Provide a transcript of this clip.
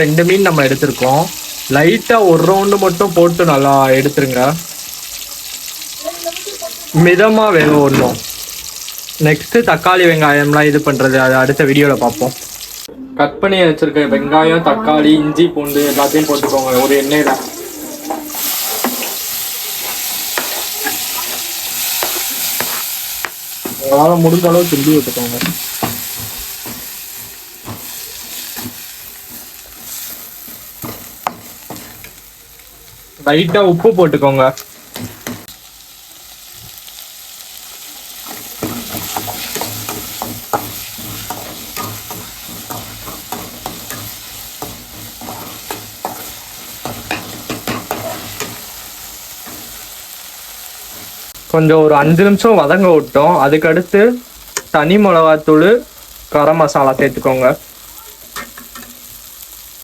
2 மீன் நம்ம எடுத்திருக்கோம். லைட்டா ஒரு ரவுண்டு மட்டும் போட்டு நல்லா எடுத்துருங்க. மிதமா வேக விடணும். நெக்ஸ்ட் தக்காளி வெங்காயம்லாம் இது பண்றது அது அடுத்த வீடியோல பார்ப்போம். கட் பண்ணி வச்சிருக்க வெங்காயம், தக்காளி, இஞ்சி, பூண்டு எல்லாத்தையும் போட்டுக்கோங்க ஒரு எண்ணெயில. உங்களால முடிஞ்ச அளவு கிண்டி விட்டுக்கோங்க. லைட்டா உப்பு போட்டுக்கோங்க. கொஞ்சம் ஒரு 5 நிமிஷம் வதங்க விட்டோம். அதுக்கடுத்து தனி மிளகாத்தூள், கரம் மசாலா சேர்த்துக்கோங்க.